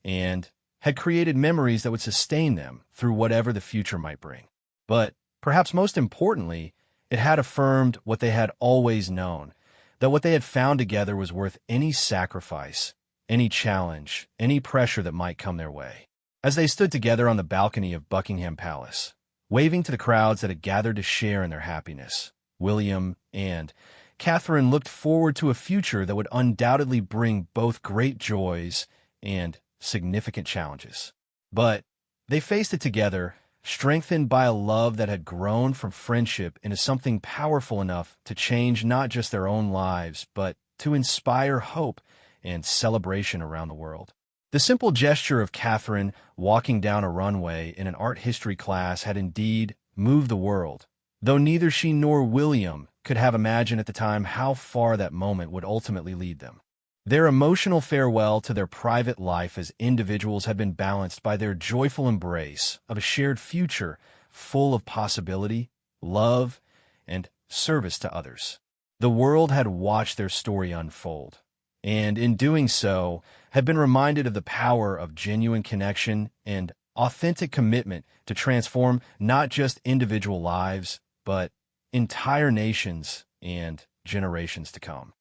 A: and had created memories that would sustain them through whatever the future might bring. But perhaps most importantly, it had affirmed what they had always known, that what they had found together was worth any sacrifice, any challenge, any pressure that might come their way. As they stood together on the balcony of Buckingham Palace, waving to the crowds that had gathered to share in their happiness, William and Catherine looked forward to a future that would undoubtedly bring both great joys and significant challenges. But they faced it together, strengthened by a love that had grown from friendship into something powerful enough to change not just their own lives, but to inspire hope and celebration around the world. The simple gesture of Catherine walking down a runway in an art history class had indeed moved the world, though neither she nor William could have imagined at the time how far that moment would ultimately lead them. Their emotional farewell to their private life as individuals had been balanced by their joyful embrace of a shared future full of possibility, love, and service to others. The world had watched their story unfold, and in doing so, had been reminded of the power of genuine connection and authentic commitment to transform not just individual lives, but entire nations and generations to come.